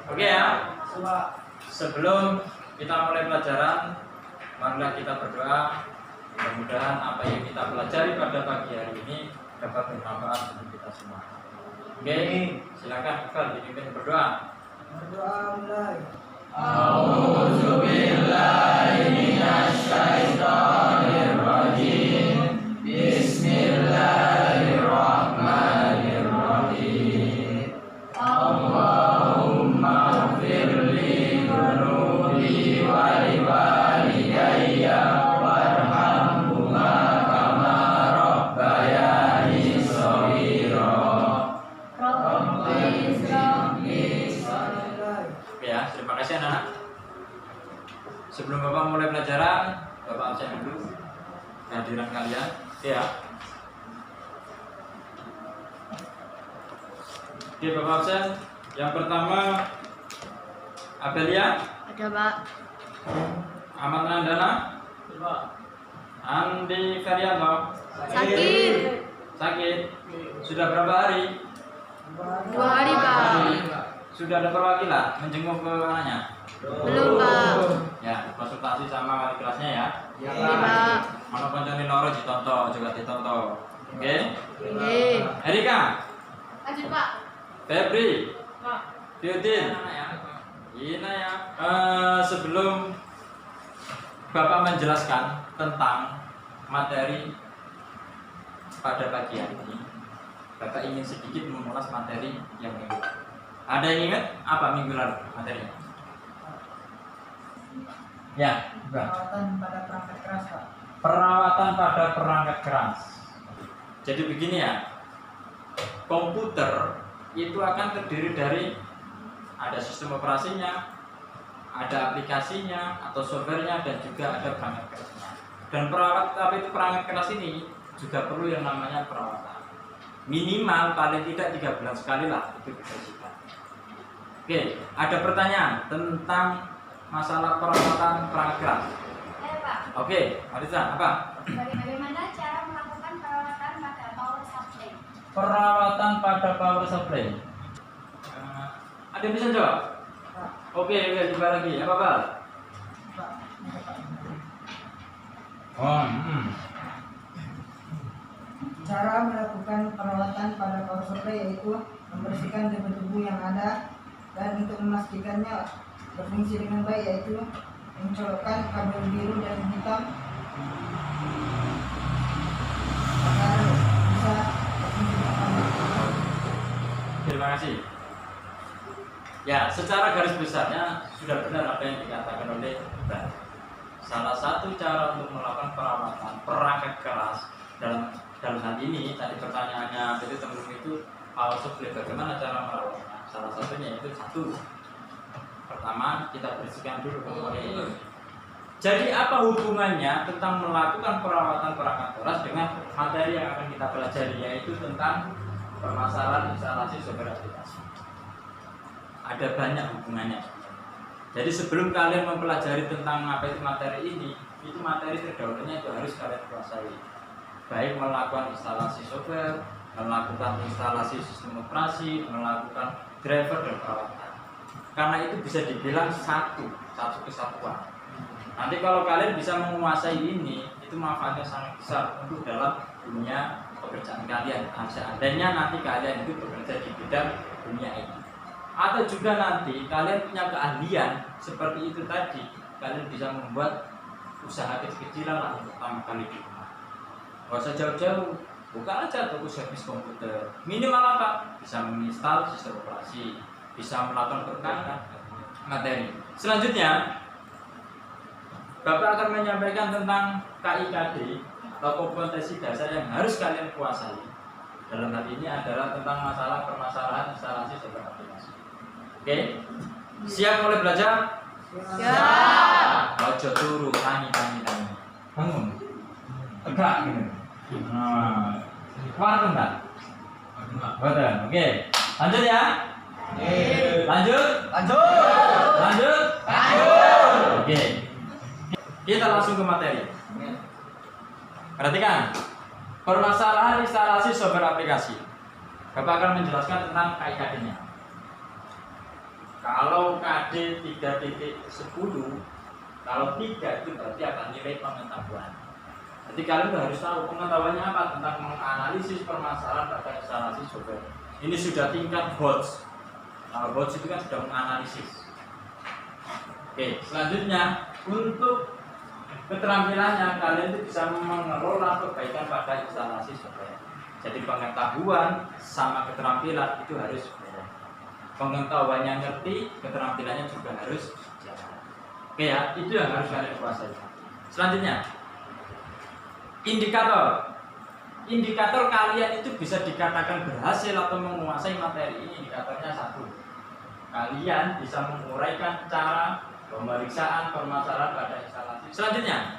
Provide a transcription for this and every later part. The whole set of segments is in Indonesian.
Oke ya. Sebelum kita mulai pelajaran, marilah kita berdoa. Mudah-mudahan apa yang kita pelajari pada pagi hari ini dapat bermanfaat untuk kita semua. Oke, silakan Iqbal dipimpin berdoa. Berdoa mulai. A'udzubillahi minasyaitonirrajim. Bismillahirrahmanirrahim. Allahumma firli dunubi wa liwalidayya warhamhuma kama rabbayani shaghira. Rabbi zidni Mulai. Oke ya, terima kasih anak-anak. Sebelum Bapak mulai pelajaran, Bapak absen dulu kehadiran kalian. Oke ya. Oke Bapak absen. Yang pertama Abelia, Ada Pak. Ahmad Nandana, Andi Ferianto. Sakit. Sakit. Sudah berapa hari? 2 hari Pak. Sudah ada perwakilan menjenguk ke anaknya? Belum Pak. Ya, konsultasi sama wali kelasnya ya. Iya Pak. Mana koncone loro ditonton, juga ditonton. Oke? Oke. Erika, Lanjut Pak. Febri, Fiudin. Ina ya. Sebelum Bapak menjelaskan tentang materi pada pagi hari ini, Bapak ingin sedikit mengulas materi yang minggu lalu. Ada yang ingat apa minggu lalu materinya? Ya, bukan. Perawatan pada perangkat keras, Pak. Perawatan pada perangkat keras. Jadi begini ya, komputer itu akan terdiri dari ada sistem operasinya, ada aplikasinya atau softwarenya, dan juga ada perangkat kerasnya. Dan perangkat keras ini juga perlu yang namanya perawatan. Minimal paling tidak 3 bulan sekali lah itu dibersihkan. Oke, ada pertanyaan tentang masalah perawatan perangkat keras. Pak. Oke, Marisa, apa? Bagaimana cara melakukan perawatan pada power supply? Perawatan pada power supply. Ada yang bisa jawab? Pak. Oke, coba lagi. Apa, Pak? Pak. Oh, Cara melakukan perawatan pada power supply yaitu membersihkan debu-debu yang ada, dan untuk memastikannya berfungsi dengan baik yaitu mencolokkan kabel biru dan hitam agar bisa berfungsi dengan baik. terima kasih. Ya, secara garis besarnya sudah benar apa yang dikatakan oleh Mbak. Salah satu cara untuk melakukan perawatan perangkat keras dalam hal ini, tadi pertanyaannya jadi teman-teman itu power supply, bagaimana cara merawatnya? Salah satunya itu satu, pertama kita bersihkan dulu komponen. Jadi apa hubungannya tentang melakukan perawatan perangkat keras dengan materi yang akan kita pelajari, yaitu tentang permasalahan instalasi software aplikasi? Ada banyak hubungannya. Jadi sebelum kalian mempelajari tentang apa itu materi ini, itu materi terdahulunya itu harus kalian kuasai. Baik melakukan instalasi software, melakukan instalasi sistem operasi, melakukan driver dan perawatan. Karena itu bisa dibilang satu kesatuan. Nanti kalau kalian bisa menguasai ini, itu manfaatnya sangat besar untuk dalam dunia pekerjaan kalian. Seandainya nanti kalian itu bekerja di bidang dunia ini, atau juga nanti kalian punya keahlian seperti itu tadi, kalian bisa membuat usaha kecil-kecilan lah untuk pertama kali di rumah. Gak usah jauh-jauh, buka aja toko servis komputer. Minimal apa? Bisa menginstal sistem operasi, bisa melakukan perkara materi. Selanjutnya, Bapak akan menyampaikan tentang KIKD atau kompetensi dasar yang harus kalian kuasai. Dalam hal ini adalah tentang masalah permasalahan instalasi software aplikasi. Oke, siap mulai belajar? Siap. Ojo turu, tangi. Bangun. Tegak gitu. Nah, kuat enggak? Betul. Oke, lanjut ya. Lanjut. Oke. Kita langsung ke materi. Perhatikan. Permasalahan instalasi software aplikasi. Bapak akan menjelaskan tentang KIKD-nya. Kalau KD 3.10, kalau 3 itu berarti akan nilai pengetahuan. Jadi kalian harus tahu pengetahuannya apa tentang menganalisis permasalahan pada instalasi software. Ini sudah tingkat HOTS. Kalau HOTS itu kan sudah menganalisis. Oke, selanjutnya untuk keterampilannya kalian itu bisa mengelola perbaikan pada instalasi software. Jadi pengetahuan sama keterampilan itu harus beda. Pengetahuannya ngerti, keterampilannya juga harus jalan. Oke ya, itu yang harus kalian kuasai. Selanjutnya, indikator. Indikator kalian itu bisa dikatakan berhasil atau menguasai materi ini. Indikatornya satu, kalian bisa menguraikan cara pemeriksaan permasalahan pada instalasi. Selanjutnya,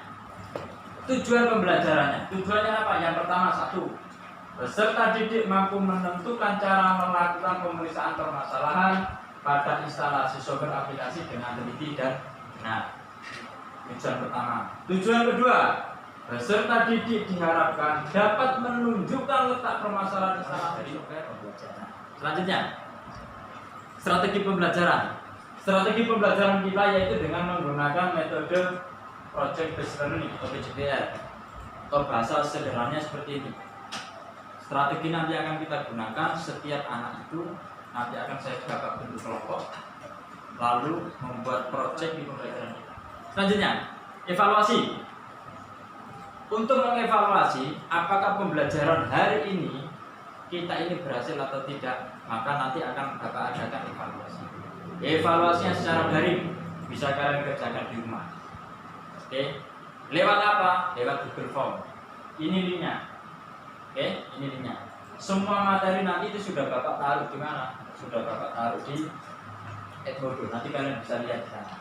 tujuan pembelajarannya. Tujuannya apa? Yang pertama, satu, peserta didik mampu menentukan cara melakukan pemeriksaan permasalahan pada instalasi software aplikasi dengan teliti dan benar. Tujuan pertama. Tujuan kedua, peserta didik diharapkan dapat menunjukkan letak permasalahan instalasi software pembelajaran. Selanjutnya, strategi pembelajaran. Strategi pembelajaran kita yaitu dengan menggunakan metode Project Based Learning atau PBL, atau bahasa sederhananya seperti ini. Strategi nanti akan kita gunakan, setiap anak itu nanti akan saya babak bentuk kelompok, lalu membuat project di pembelajaran kita. Selanjutnya, evaluasi. Untuk mengevaluasi apakah pembelajaran hari ini kita ini berhasil atau tidak, maka nanti akan Bapak adakan evaluasi. Evaluasinya secara daring, bisa kalian kerjakan di rumah. Oke, lewat apa? Lewat Google Form. Ini linknya. Oke, ini linknya. Semua materi nanti itu sudah Bapak taruh di mana? Sudah Bapak taruh di Edmodo. Nanti kalian bisa lihat di sana.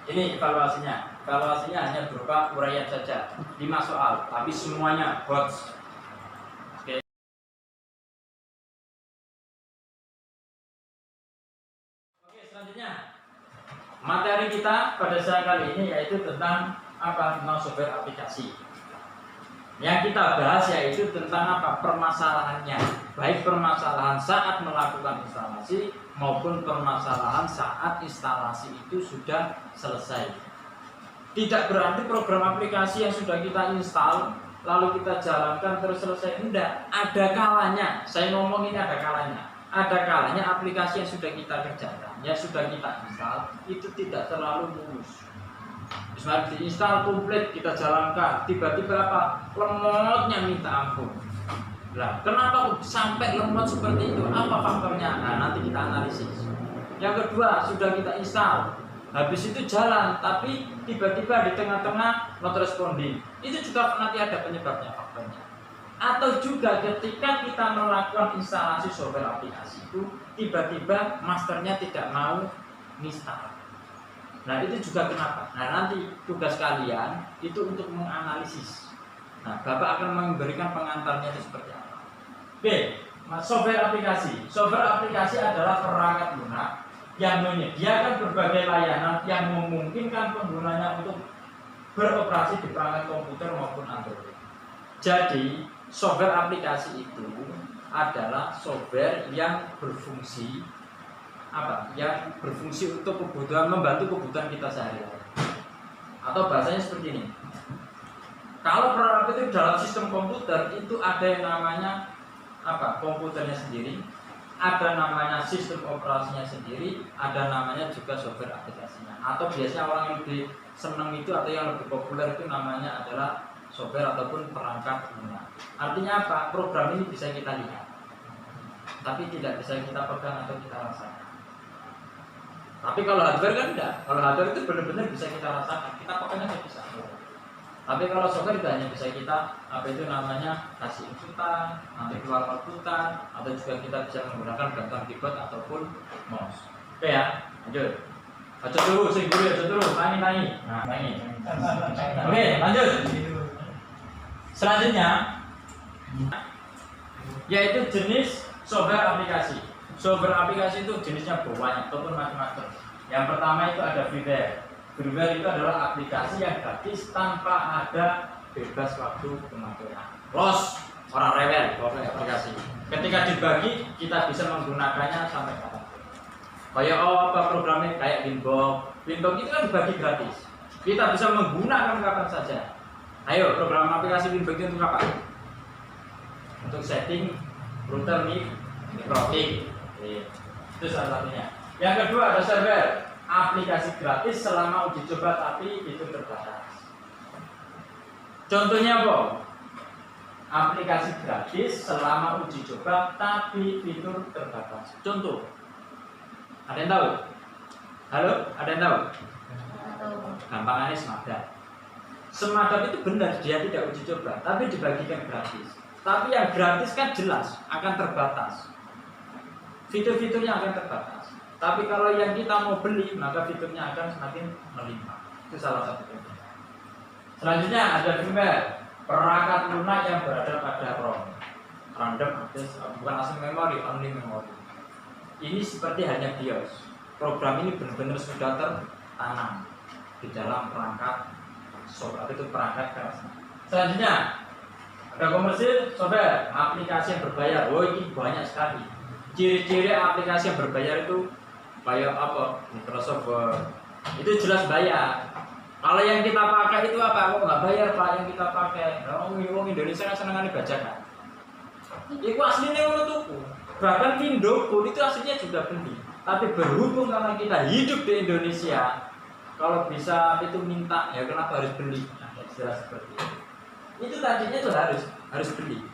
Ini evaluasinya. Evaluasinya hanya berupa uraian saja, 5 soal, tapi semuanya HOTS. Selanjutnya, materi kita pada siang kali ini yaitu tentang apa? Tentang software aplikasi. Yang kita bahas yaitu tentang apa? Permasalahannya, baik permasalahan saat melakukan instalasi maupun permasalahan saat instalasi itu sudah selesai. Tidak berarti program aplikasi yang sudah kita install lalu kita jalankan terus selesai. Tidak, ada kalanya. Saya ngomong ini ada kalanya. Ada kalanya aplikasi yang sudah kita kerjakan, yang sudah kita install itu tidak terlalu mulus. Misalnya diinstal komplit kita jalankan, tiba-tiba apa? Lemotnya minta ampun. Nah, kenapa sampai lemot seperti itu? Apa faktornya? Nah, nanti kita analisis. Yang kedua, sudah kita install, habis itu jalan, tapi tiba-tiba di tengah-tengah not responding. Itu juga nanti ada penyebabnya, faktornya. Atau juga ketika kita melakukan instalasi software aplikasi itu tiba-tiba masternya tidak mau install. Nah, itu juga kenapa? Nah, nanti tugas kalian itu untuk menganalisis. Nah, Bapak akan memberikan pengantarnya itu seperti apa. Oke, software aplikasi. Software aplikasi adalah perangkat lunak yang menyediakan berbagai layanan yang memungkinkan penggunanya untuk beroperasi di perangkat komputer maupun Android. Jadi, software aplikasi itu adalah software yang berfungsi apa? Yang berfungsi untuk kebutuhan, membantu kebutuhan kita sehari-hari. Atau bahasanya seperti ini. Kalau perangkat itu dalam sistem komputer itu ada yang namanya apa? Komputernya sendiri, ada namanya sistem operasinya sendiri, ada namanya juga software aplikasinya. Atau biasanya orang yang lebih senang itu atau yang lebih populer itu namanya adalah software ataupun perangkat lunak. Artinya apa? Program ini bisa kita lihat, tapi tidak bisa kita pegang atau kita rasakan. Tapi kalau hardware kan enggak. Kalau hardware itu benar-benar bisa kita rasakan, kita pegangnya nggak bisa. Tapi kalau software itu hanya bisa kita apa itu namanya kasih inputan, nanti keluar outputan, atau juga kita bisa menggunakan bantuan keyboard ataupun mouse. Oke ya, lanjut. Baca dulu, sing dulu, baca dulu, tangi. Nah, tangi. Oke, lanjut. Selanjutnya yaitu jenis software aplikasi. Software aplikasi itu jenisnya banyak ataupun macam-macam. Yang pertama itu ada freeware. Freeware itu adalah aplikasi yang gratis tanpa ada bebas waktu pemakaian. Los, orang rewel software aplikasi. Ketika dibagi kita bisa menggunakannya sampai kapanpun. Kayak apa programnya kayak Winbox. Winbox itu kan dibagi gratis. Kita bisa menggunakan kapan saja. Ayo, program aplikasi Winbox itu untuk apa? Untuk setting router mikrotik. Itu salah satunya. Yang kedua ada server, aplikasi gratis selama uji coba tapi fitur terbatas. Contohnya apa? Aplikasi gratis selama uji coba tapi fitur terbatas. Contoh, ada yang tahu? Halo, ada yang tahu? Gampangannya Semadap. Semadap itu benar dia tidak uji coba, tapi dibagikan gratis. Tapi yang gratis kan jelas akan terbatas. Fitur-fiturnya akan terbatas. Tapi kalau yang kita mau beli, maka fiturnya akan semakin melimpah. Itu salah satu contoh. Selanjutnya ada firmware, perangkat lunak yang berada pada ROM, random access, bukan asing memori, only memory. Ini seperti hanya BIOS. Program ini benar-benar sudah tertanam di dalam perangkat software, itu perangkat keras. Selanjutnya ada komersil software, aplikasi yang berbayar. Oh, ini banyak sekali. Ciri-ciri aplikasi yang berbayar itu kayak apa? Microsoft Word. Itu jelas bayar. Kalau yang kita pakai itu apa? Kok nggak bayar Pak yang kita pakai? Orang Indonesia kan senangannya baca kan. Itu aslinya orang tuku. Bahkan Windows pun itu aslinya juga beli. Tapi berhubung karena kita hidup di Indonesia, kalau bisa itu minta, ya kenapa harus beli? Nah, jelas seperti itu. Itu tadinya tuh harus beli.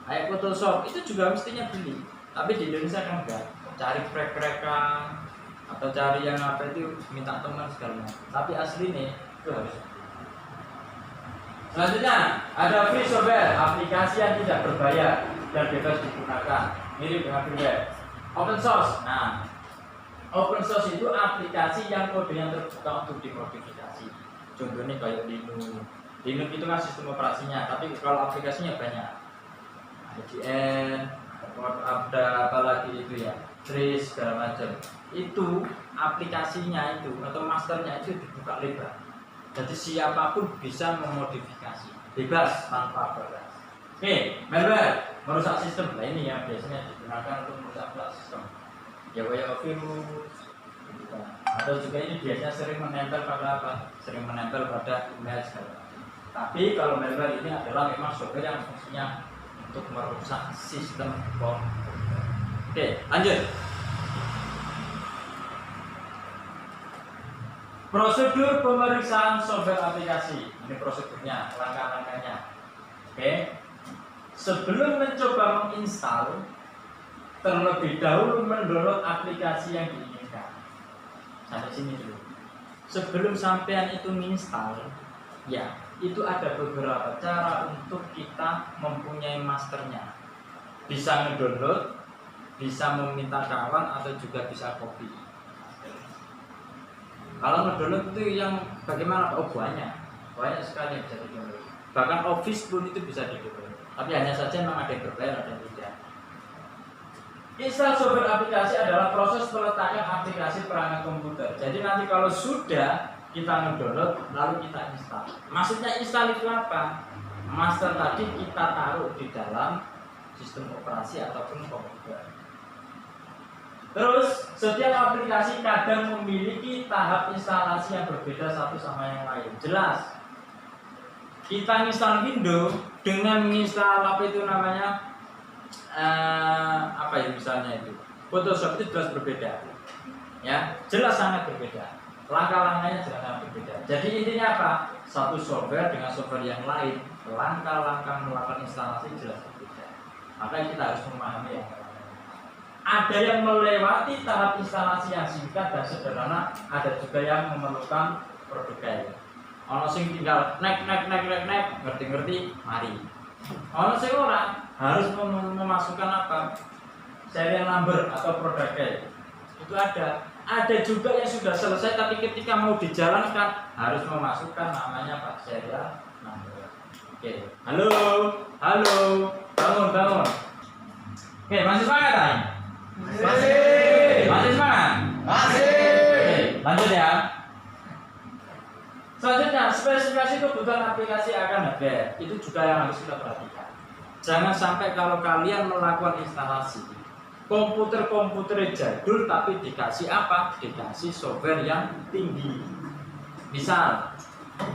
Kayak Photoshop itu juga mestinya beli, tapi di Indonesia kan enggak. Cari crack-crackan atau cari yang apa itu minta teman segala macam. Tapi aslinya itu harus beli. Selanjutnya ada free software, aplikasi yang tidak berbayar dan bebas digunakan. Mirip dengan freeware. Open source. Nah, open source itu aplikasi yang kodenya terbuka untuk dimodifikasi. Contohnya kayak Linux. Linux itu kan sistem operasinya, tapi kalau aplikasinya banyak. VPN, ada apa lagi itu ya, Trace segala macam. Itu aplikasinya itu atau masternya itu dibuka lebar. Jadi siapapun bisa memodifikasi, bebas tanpa batas. Oke, malware merusak sistem. Nah ini yang biasanya digunakan untuk merusak sistem. Ya kayak virus. Atau juga ini biasanya sering menempel pada apa? Sering menempel pada email segala. Tapi kalau malware ini adalah memang software yang fungsinya untuk merusak sistem komputer. Oke, lanjut. Prosedur pemeriksaan software aplikasi. Ini prosedurnya, langkah-langkahnya. Oke. Sebelum mencoba menginstal, terlebih dahulu mendownload aplikasi yang diinginkan. Sampai sini dulu. Sebelum sampean itu menginstal, ya, itu ada beberapa cara untuk kita mempunyai masternya. Bisa ngedownload, bisa meminta kawan atau juga bisa copy. Kalau ngedownload itu yang bagaimana? Oh banyak sekali yang bisa di-download. Bahkan Office pun itu bisa di-download. Tapi hanya saja memang ada yang berbayar ada yang tidak. Install software aplikasi adalah proses peletakan aplikasi perangkat komputer. Jadi nanti kalau sudah kita ngedownload lalu kita install. Maksudnya install itu apa? Master tadi kita taruh di dalam sistem operasi ataupun komputer. Terus setiap aplikasi kadang memiliki tahap instalasi yang berbeda satu sama yang lain. Jelas. Kita install Windows dengan menginstal apa itu namanya apa ya misalnya itu Photoshop itu jelas berbeda. Ya, jelas sangat berbeda. Langkah-langkahnya jelas berbeda. Jadi intinya apa? Satu software dengan software yang lain, langkah-langkah melakukan instalasi jelas berbeda. Maka kita harus memahami yang ada yang melewati tahap instalasi yang singkat dan sederhana, ada juga yang memerlukan produk. Ono sing tinggal nek ngerti-ngerti mari. Ono sing ora harus memasukkan apa? Serial number atau produk. Itu ada. Ada juga yang sudah selesai tapi ketika mau dijalankan harus memasukkan namanya Pak serial number. Oke. Halo. Bangun. Oke, masih semangat Tay? Masih semangat? Oke, lanjut ya. Selanjutnya, spesifikasi kebutuhan aplikasi akan hardware. Itu juga yang harus kita perhatikan. Jangan sampai kalau kalian melakukan instalasi komputer jadul tapi dikasih apa? Dikasih software yang tinggi. Misal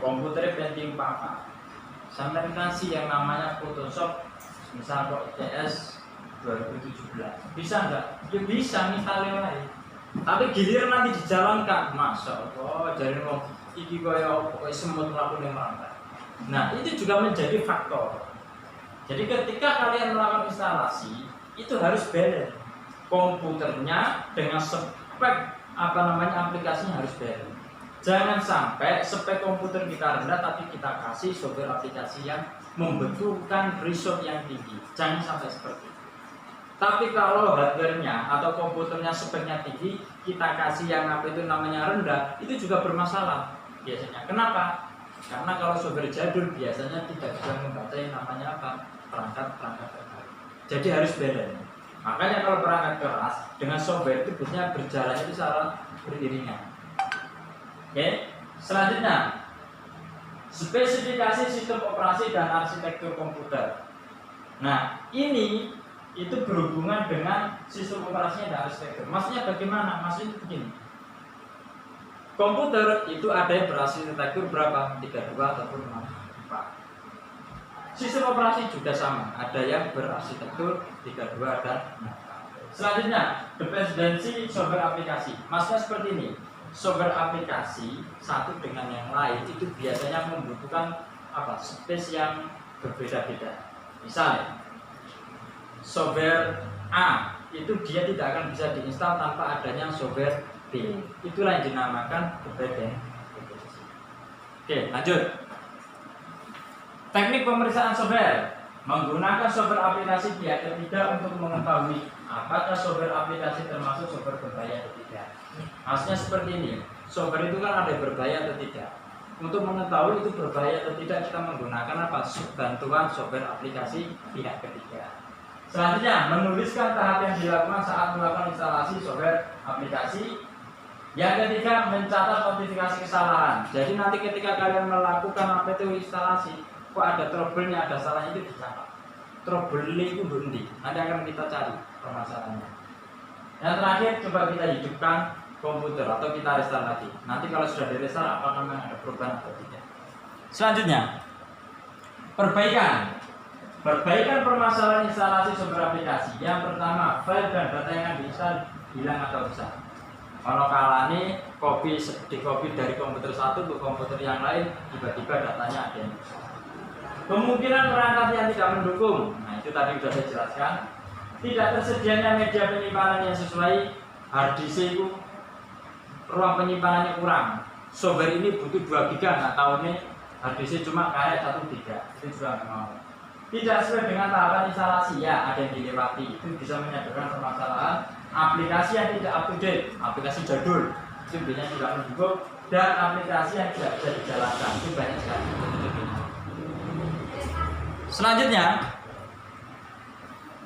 komputer Pentium 4, sampai kasih yang namanya Photoshop, misal kok CS 2017, bisa nggak? Ya bisa misalnya lain. Tapi giliran nanti dijalankan, masa jadi ngomong iki kaya semut melakukan yang merangkak. Nah itu juga menjadi faktor. Jadi ketika kalian melakukan instalasi itu harus balance komputernya dengan spek aplikasinya harus balance. Jangan sampai spek komputer kita rendah tapi kita kasih software aplikasi yang membutuhkan resource yang tinggi. Jangan sampai seperti itu. Tapi kalau hardware-nya atau komputernya speknya tinggi, kita kasih yang namanya rendah, itu juga bermasalah biasanya. Kenapa? Karena kalau software jadul biasanya tidak bisa membaca yang namanya perangkat terbaru. Jadi harus balance. Makanya kalau perangkat keras dengan software itu biasanya berjalan itu secara beriringan. Oke, selanjutnya spesifikasi sistem operasi dan arsitektur komputer. Nah, ini itu berhubungan dengan sistem operasinya dan arsitektur. Maksudnya bagaimana? Maksudnya begini. Komputer itu ada yang berarsitektur berapa? 32 ataupun 64. Sistem operasi juga sama, ada yang berarsitektur 32 dan 64. Selanjutnya, dependensi software aplikasi. Maksudnya seperti ini. Software aplikasi satu dengan yang lain itu biasanya membutuhkan space yang berbeda-beda. Misalnya software A itu dia tidak akan bisa diinstal tanpa adanya software B. Itulah yang dinamakan dependensi. Oke, lanjut. Teknik pemeriksaan software. Menggunakan software aplikasi pihak ketiga untuk mengetahui apakah software aplikasi termasuk software berbahaya atau tidak. Maksudnya seperti ini, software itu kan ada berbahaya atau tidak. Untuk mengetahui itu berbahaya atau tidak, kita menggunakan bantuan software aplikasi pihak ketiga. Selanjutnya, menuliskan tahap yang dilakukan saat melakukan instalasi software aplikasi. Yang ketiga, mencatat notifikasi kesalahan. Jadi nanti ketika kalian melakukan instalasi, kok ada trouble-nya, ada salahnya, itu dicatat. Trouble-nya itu nanti akan kita cari permasalahannya. Yang terakhir, coba kita hidupkan komputer atau kita restart lagi. Nanti kalau sudah di restart, apakah memang ada perubahan atau tidak. Selanjutnya, perbaikan permasalahan instalasi software aplikasi. Yang pertama, file dan data yang diinstal hilang atau rusak. Kalau kalane di copy dari komputer satu ke komputer yang lain, tiba-tiba datanya ada yang rusak. Kemungkinan perangkat yang tidak mendukung. Nah, itu tadi sudah saya jelaskan. Tidak tersedianya media penyimpanan yang sesuai. Hard disk itu ruang penyimpanannya kurang. Software ini butuh 2 GB, nggak tahu nih hard disk cuma kayak 1 GB. Itu juga nggak mau. Tidak sesuai dengan tahapan instalasi, ya ada yang dilewati. Itu bisa menyebabkan permasalahan. Aplikasi yang tidak up to date, aplikasi jadul, itu biasanya juga mendukung. Dan aplikasi yang tidak bisa dijalankan, itu banyak sekali. Selanjutnya,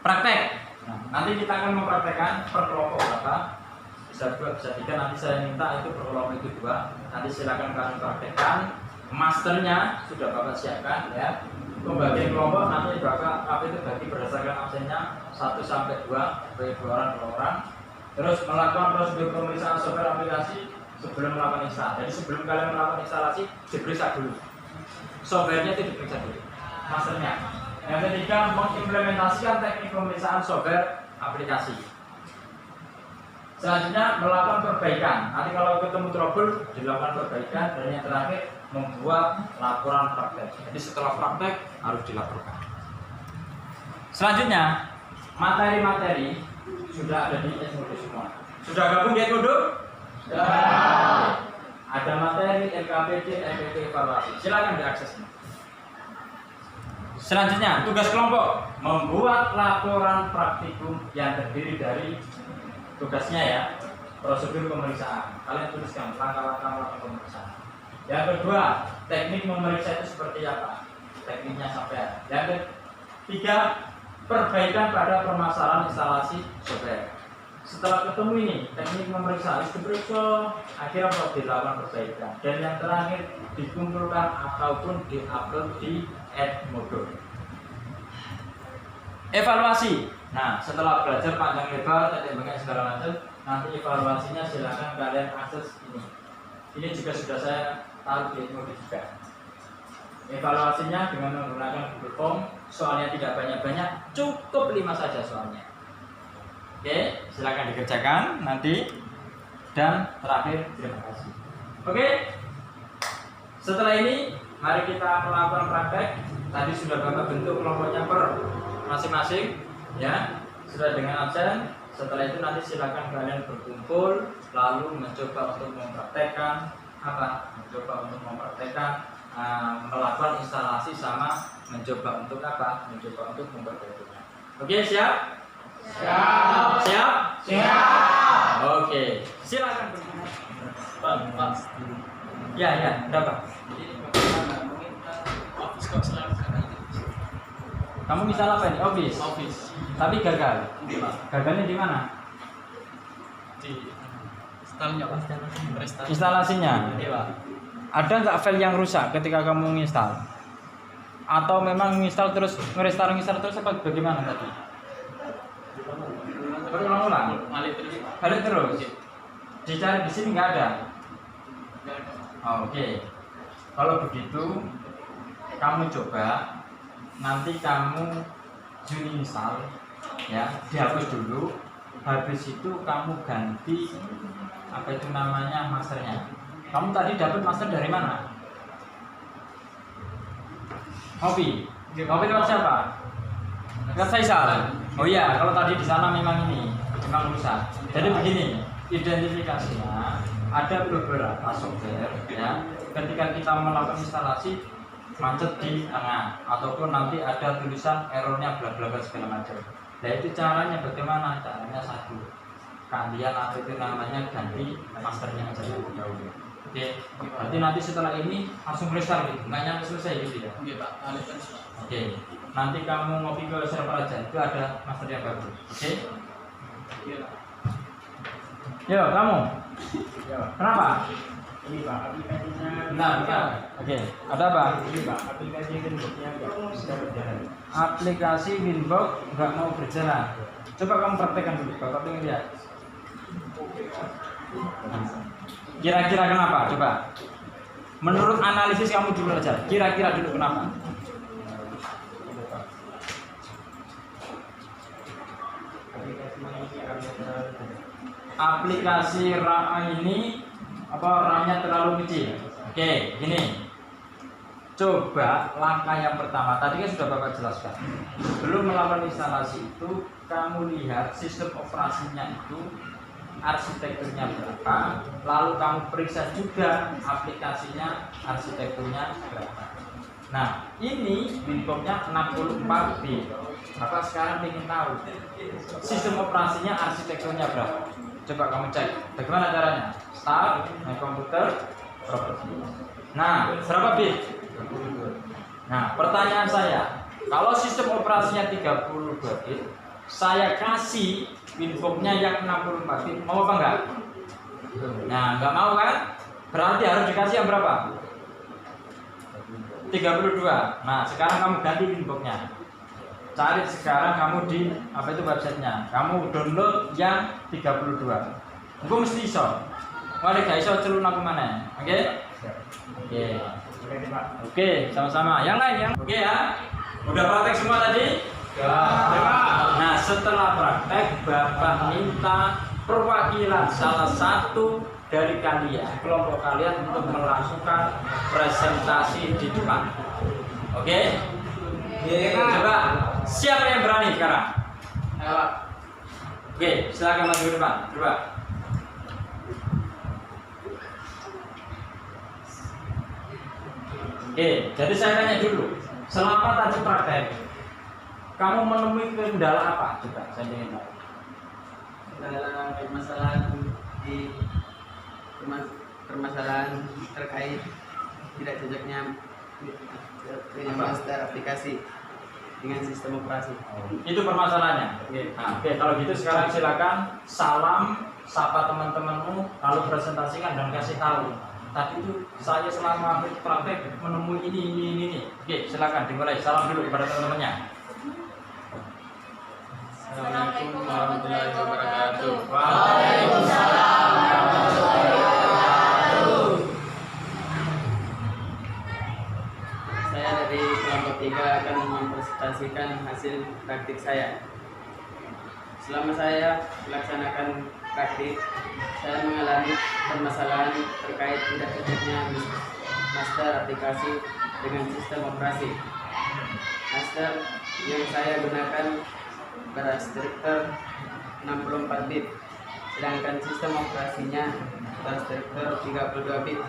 praktek. Nah, nanti kita akan mempraktekkan per kelompok berapa. Bisa 2, bisa 3. Nanti saya minta itu per kelompok itu 2. Nanti silakan kalian praktekkan. Masternya sudah Bapak siapkan ya. Pembagian kelompok nanti Bapak itu bagi berdasarkan absennya 1 sampai 2, bagi 2 orang. Terus melakukan prosedur pemeriksaan software aplikasi sebelum melakukan instalasi. Jadi sebelum kalian melakukan instalasi diperiksa dulu. Softwarenya itu diperiksa dulu. Masternya. Yang ketiga, mengimplementasikan teknik pemeriksaan software aplikasi. Selanjutnya melakukan perbaikan. Nanti kalau ketemu trouble dilakukan perbaikan. Dan yang terakhir membuat laporan praktek. Jadi setelah praktek harus dilaporkan. Selanjutnya materi-materi sudah ada di Edmodo semua. Sudah gabung di Edmodo? Sudah. Ada materi LKPD, LPT evaluasi. Silakan diaksesnya. Selanjutnya, tugas kelompok membuat laporan praktikum yang terdiri dari tugasnya ya, prosedur pemeriksaan. Kalian tuliskan langkah-langkah pemeriksaan. Yang kedua, teknik memeriksa itu seperti apa? Tekniknya sampai. Yang ketiga, perbaikan pada permasalahan instalasi software. Setelah ketemu ini, teknik memeriksa harus diperiksa, akhirnya perlu dilakukan perbaikan. Dan yang terakhir, dikumpulkan ataupun diupload di Edmodo. Evaluasi. Nah, setelah belajar panjang lebar, tadi banyak segala macam, nanti evaluasinya silakan kalian akses ini. Ini juga sudah saya taruh di Edmodo juga. Evaluasinya dengan menggunakan Google Form, soalnya tidak banyak-banyak, cukup 5 saja soalnya. Oke, silakan dikerjakan nanti. Dan terakhir, terima kasih. Oke, setelah ini mari kita melakukan praktek. Tadi sudah Bapak bentuk kelompoknya per masing-masing, ya, sudah dengan absen. Setelah itu nanti silakan kalian berkumpul, lalu mencoba untuk mempraktekkan apa? Mencoba untuk mempraktekkan melakukan instalasi sama mencoba untuk apa? Mencoba untuk memperbaikinya. Oke, siap? Siap. Siap? Siap. Oke, silakan. Pak. Ya, ada Pak. Kamu misal apa ini? Office. Tapi gagal. Gagalnya di mana? Di instalnya Pak. Instalasinya. Ada nggak file yang rusak ketika kamu menginstal? Atau memang menginstal terus nge-restart terus apa bagaimana tadi? Berulang-ulang. Balik terus. Dicari di sini nggak ada. Oke. Kalau begitu kamu coba nanti kamu uninstall, ya, dihapus dulu. Habis itu kamu ganti apa itu namanya masternya. Kamu tadi dapat master dari mana? Hobi lewat siapa? Lewat Faisal. Oh iya, kalau tadi di sana memang rusak. Jadi begini, identifikasinya ada beberapa software, ya. Ketika kita melakukan instalasi macet di tengah ataupun nanti ada tulisan errornya bla bla bla segala macam. Nah itu caranya bagaimana? Caranya satu, kalian apa itu namanya ganti masternya aja terlebih dahulu. Oke, berarti nanti setelah ini langsung restart gitu, nggak nyampe selesai gitu ya? Iya Pak, alihkan. Oke, nanti kamu ngopi ke server aja, itu ada master yang baru. Oke? Iya. Yo, kamu. Kenapa? Ini Pak, aplikasinya. Bentar. Oke, ada apa? Ini Pak, aplikasi Winbox-nya nggak bisa berjalan. Aplikasi Winbox nggak mau berjalan. Coba kamu praktekkan dulu, Bapak pengen lihat. Kira-kira kenapa? Coba. Menurut analisis kamu dulu aja. Kira-kira dulu kenapa? Aplikasi RAM ini RAM-nya terlalu kecil. Oke, gini. Coba langkah yang pertama, tadi kan sudah Bapak jelaskan. Sebelum melakukan instalasi itu, kamu lihat sistem operasinya itu arsitekturnya berapa, lalu kamu periksa juga aplikasinya arsitekturnya berapa. Nah, ini Winbox-nya 64 bit. Bapak sekarang ingin tahu sistem operasinya arsitekturnya berapa. Coba kamu cek. Bagaimana caranya? Start, My Computer, Property. Nah, berapa bit? Nah, pertanyaan saya, kalau sistem operasinya 32 bit, saya kasih Winbox-nya yang 64 bit, mau apa enggak? Nah, enggak mau kan? Berarti harus dikasih yang berapa? 32. Nah, sekarang kamu ganti Winbox-nya. Cari sekarang kamu di apa itu websitenya. Kamu download yang 32. Engko mesti iso. Mari guys, iso celun aku mana? Oke? Oke. Oke, sama-sama. Yang lain yang oke ya. Udah praktek semua tadi? Ya. Nah, setelah praktek Bapak minta perwakilan salah satu dari kalian, kelompok kalian untuk melakukan presentasi di depan. Oke? Coba siapa yang berani sekarang? Oke, silakan maju ke depan. Coba. Oke, jadi saya tanya dulu. Selama tadi praktek, kamu menemui kendala apa? Coba saya ingin tahu. Kendala permasalahan terkait tidak cocoknya master aplikasi dengan sistem operasi. Itu permasalahannya. Nah, oke, kalau gitu sekarang silakan salam, sapa teman-temanmu, lalu presentasikan dan kasih tahu. Tadi itu saya selama praktek menemui ini. Oke, silakan dimulai. Salam dulu kepada teman-temannya. Assalamualaikum warahmatullahi wabarakatuh. Waalaikumsalam warahmatullahi wabarakatuh. Saya dari kelompok 3 akan mempresentasikan hasil praktik saya. Selama saya melaksanakan praktik, saya mengalami permasalahan terkait tidak cocoknya master aplikasi dengan sistem operasi. Master yang saya gunakan berstruktur 64 bit, sedangkan sistem operasinya berstruktur 32 bit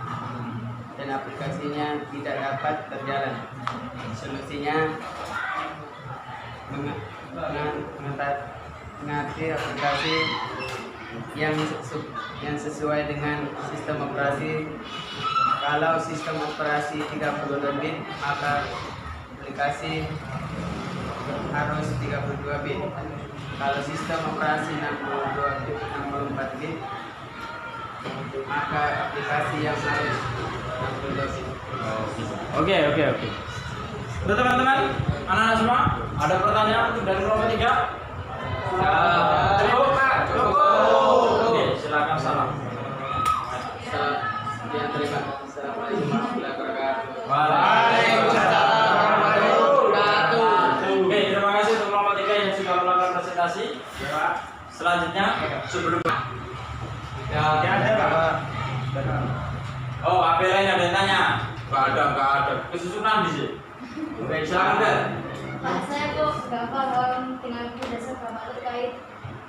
dan aplikasinya tidak dapat berjalan. Solusinya mengatur aplikasi yang sesuai dengan sistem operasi. Kalau sistem operasi 32 bit, maka aplikasi harus 32 bit. Kalau sistem operasi 64 bit, maka aplikasi yang harus 62 bit. Oke. Untuk teman-teman, anak-anak semua, ada pertanyaan untuk dari kelompok 3? Cukup. Oke, silakan salam. Sekian, terima kasih. Assalamualaikum warahmatullahi wabarakatuh. Waalaikumsalam warahmatullahi wabarakatuh. Oke, terima kasih untuk kelompok 3 yang sudah melakukan presentasi. Selanjutnya, sebelum ada Pak. oh, apa lain ada yang tanya? Nggak ada. Kesusunan di sini. Oke, silakan Ben. Pak, saya kok nggak paham dengan dasar bapak terkait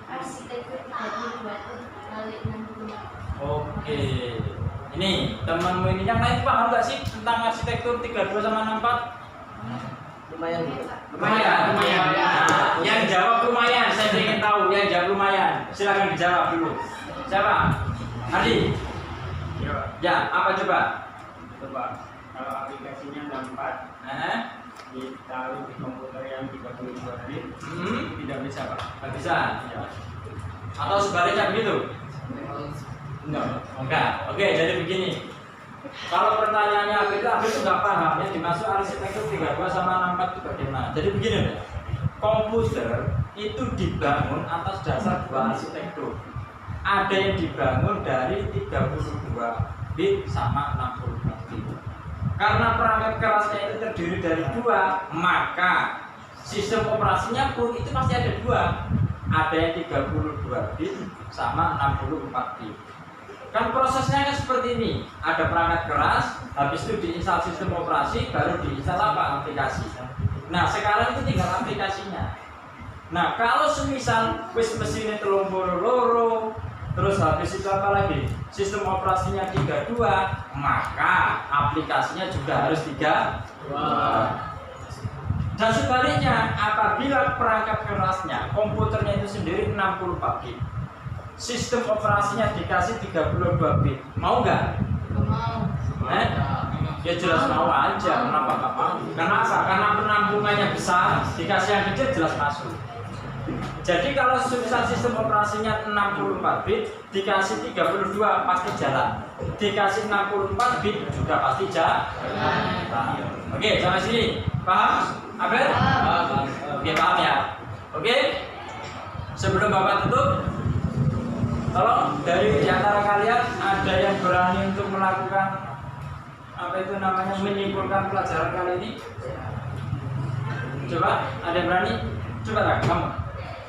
arsitektur 32 kali 60. Oke. Ini temanmu ini yang lain paham nggak sih tentang arsitektur 32 sama 64? Lumayan. Lumayan. Nah, yang jawab lumayan, saya ingin tahu yang jawab lumayan. Silakan dijawab dulu. Siapa? Adi. Ya, apa coba? Coba kalau aplikasinya 64 ditaruh di komputer yang 32 bit tidak bisa Pak. Nggak bisa. Ya. Atau sebaliknya begitu? Enggak. Oke, jadi begini. Kalau pertanyaannya apa itu nggak paham ya dimaksud arsitektur 32 sama 64 itu bagaimana? Jadi begini deh. Komputer itu dibangun atas dasar dua arsitektur. Ada yang dibangun dari 32 bit sama 64 bit. Karena perangkat kerasnya itu terdiri dari dua, maka sistem operasinya pun itu pasti ada dua. Ada yang 32 bit sama 64 bit. Kan prosesnya kan seperti ini. Ada perangkat keras, habis itu diinstal sistem operasi, baru diinstal apa? Aplikasi. Nah, sekarang itu tinggal aplikasinya. Nah, kalau semisal wis mesinnya loro, terus habis itu apa lagi? Sistem operasinya 32, maka aplikasinya juga harus 32. Dan sebaliknya, apabila perangkat kerasnya, komputernya itu sendiri 64 bit, sistem operasinya dikasih 32 bit, mau nggak? Mau. Ya jelas mau aja, kenapa nggak mau? Karena apa? Karena penampungannya besar, dikasih yang kecil jelas masuk. Jadi kalau sistem operasinya 64 bit, dikasih 32 pasti jalan. Dikasih 64 bit juga pasti jalan. Oke, sampai sini. Paham? Abel? Oke, paham ya? Oke? Sebelum Bapak tutup, tolong dari antara kalian ada yang berani untuk melakukan apa itu namanya menyimpulkan pelajaran kali ini? Coba, ada yang berani? Coba lah, kamu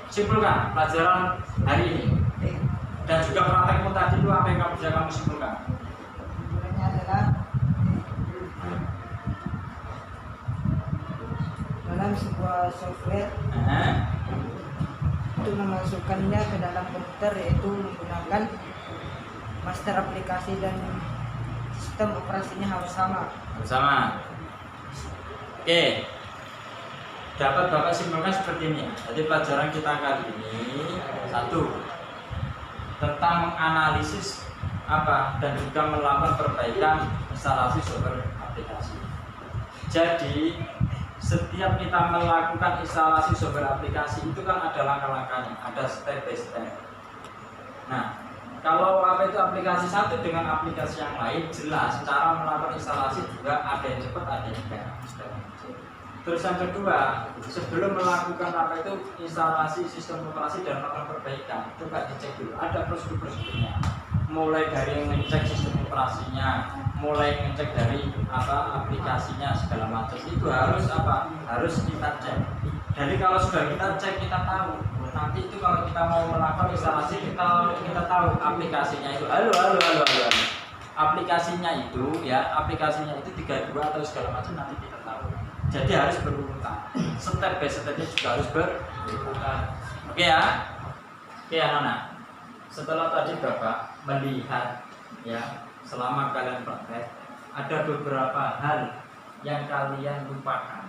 simpulkan pelajaran hari ini dan juga praktekmu tadi itu apa yang kamu bisa kamu simpulkan? Kesimpulannya adalah dalam sebuah software untuk memasukkannya ke dalam komputer yaitu menggunakan master aplikasi dan sistem operasinya harus sama. Bersama. Oke. Dapat Bapak simpulkan seperti ini. Jadi pelajaran kita kali ini satu tentang menganalisis apa dan juga melakukan perbaikan instalasi software aplikasi. Jadi setiap kita melakukan instalasi software aplikasi itu kan ada langkah-langkahnya, ada step by step. Nah, kalau apa itu aplikasi satu dengan aplikasi yang lain jelas cara melakukan instalasi juga ada yang cepat, ada yang enggak. Terus yang kedua, sebelum melakukan apa itu instalasi sistem operasi dan melakukan perbaikan, coba dicek dulu ada prosedur-prosedurnya. Mulai dari ngecek sistem operasinya, mulai ngecek dari apa aplikasinya segala macam itu harus apa? Harus kita cek. Jadi kalau sudah kita cek kita tahu. Nanti itu kalau kita mau melakukan instalasi kita tahu aplikasinya itu. Halo. Aplikasinya itu ya, aplikasinya itu 32 atau segala macam nanti kita tahu. Jadi harus berurutan. Step by stepnya juga harus berurutan. Oke ya? Oke anak-anak. Setelah tadi Bapak melihat ya, selama kalian praktek ada beberapa hal yang kalian lupakan.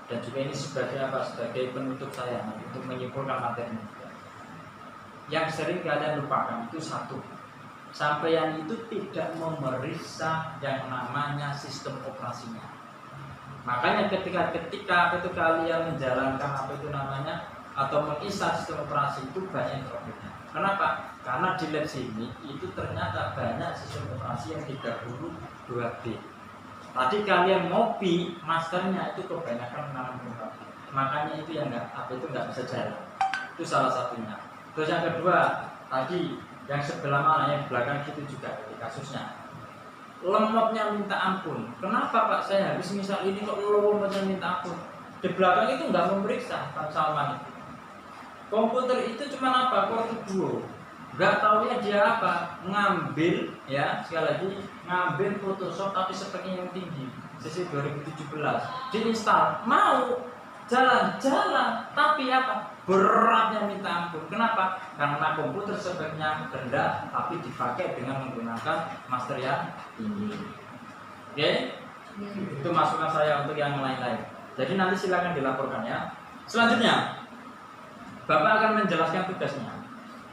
Dan juga ini sebagai apa? Sebagai penutup saya untuk menyimpulkan materi. Yang sering kalian lupakan itu satu. Sampeyan itu tidak memeriksa yang namanya sistem operasinya. Makanya ketika itu kalian menjalankan apa itu namanya atau menginstal sistem operasi itu banyak problemnya. Kenapa? Karena di lab sini itu ternyata banyak sistem operasi yang 32 bit. Tadi kalian ngopi masternya itu kebanyakan 64 bit. Makanya itu yang nggak bisa jalan. Itu salah satunya. Terus yang kedua tadi yang sebelah mana yang belakang itu juga di kasusnya. Lemotnya minta ampun. Kenapa Pak saya habis misal ini kok lemotnya minta ampun? Di belakang itu nggak memeriksa Pak Salman itu. Komputer itu cuma apa? Core duo. Nggak taunya dia apa? Ngambil ya sekali lagi ngambil Photoshop tapi speknya yang tinggi. Sisi 2017 diinstal mau jalan-jalan tapi apa? Beratnya minta ampun. Kenapa? Karena komputer speknya rendah tapi dipakai dengan menggunakan master yang tinggi. Oke? Itu masukan saya untuk yang lain-lain. Jadi nanti silakan dilaporkan ya. Selanjutnya, Bapak akan menjelaskan tugasnya.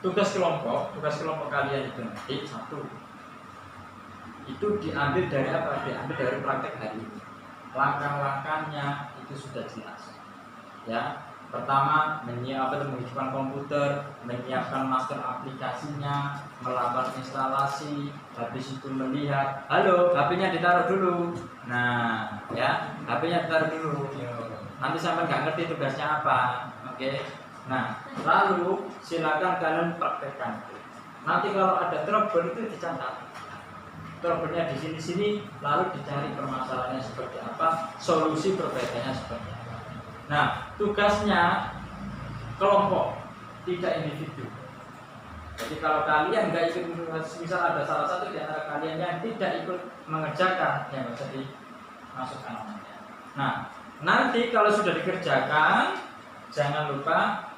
Tugas kelompok kalian itu nanti satu. Itu diambil dari apa? Diambil dari praktek hari ini. Langkah-langkahnya itu sudah jelas. Ya. Pertama, menghidupkan komputer, menyiapkan master aplikasinya, melakukan instalasi, habis itu melihat, halo, HP-nya ditaruh dulu. Nah, ya, HP-nya ditaruh dulu. Nanti sampai nggak ngerti tugasnya apa, oke? Nah, lalu silakan kalian praktekkan. Nanti kalau ada trouble itu dicatat. Trouble-nya di sini, lalu dicari permasalahannya seperti apa, solusi perbaikannya seperti apa. Nah, tugasnya kelompok, tidak individu. Jadi kalau kalian nggak ikut, misal ada salah satu di antara kalian yang tidak ikut mengerjakan, yang bisa dimasukkan namanya. Nah, nanti kalau sudah dikerjakan, jangan lupa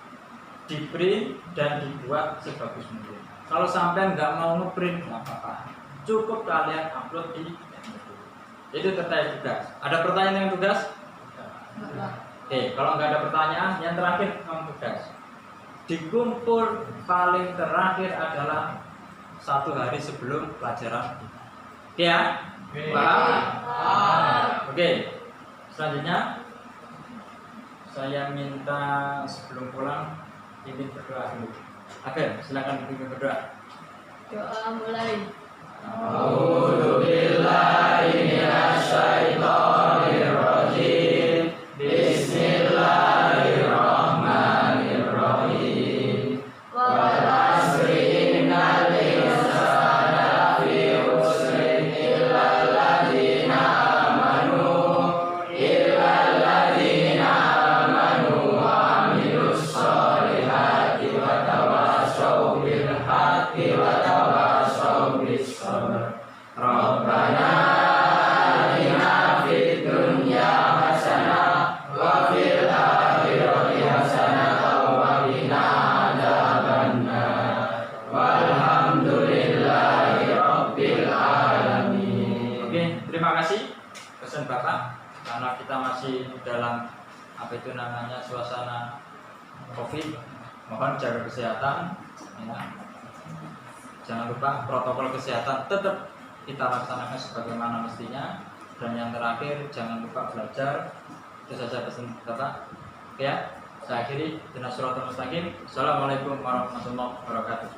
di print dan dibuat sebagus mungkin. Kalau sampai nggak mau ngeprint, nggak apa-apa. Cukup kalian upload di itu terkait tugas. Ada pertanyaan dengan tugas? Oke, kalau nggak ada pertanyaan, yang terakhir non tugas. Dikumpul paling terakhir adalah 1 hari sebelum pelajaran. Oke ya? Paham? Oke. Selanjutnya saya minta sebelum pulang pimpin berdoa dulu. Oke, silakan pimpin berdoa. Doa mulai. A'udzubillahi minasyaitonir rajim. Bismillahirrahmanirrahim. Wal asri innal insana lafi khusrin illal ladzina amanu wa amilus sholihati wa tawassaw bil haqqi wa tawassaw bis sabr. Rabbana atina fid dunya hasanah wa fil akhirati hasanah wa qina adzabannar. Walhamdulillahi rabbil alamin. Oke, terima kasih pesan Bapak. Karena kita masih dalam apa itu namanya suasana COVID, mohon jaga kesehatan. Ya. Jangan lupa protokol kesehatan tetap kita laksanakan sebagaimana mestinya. Dan yang terakhir, jangan lupa belajar. Itu saja pesan Bapak. Oke ya, saya akhiri. Assalamualaikum warahmatullahi wabarakatuh.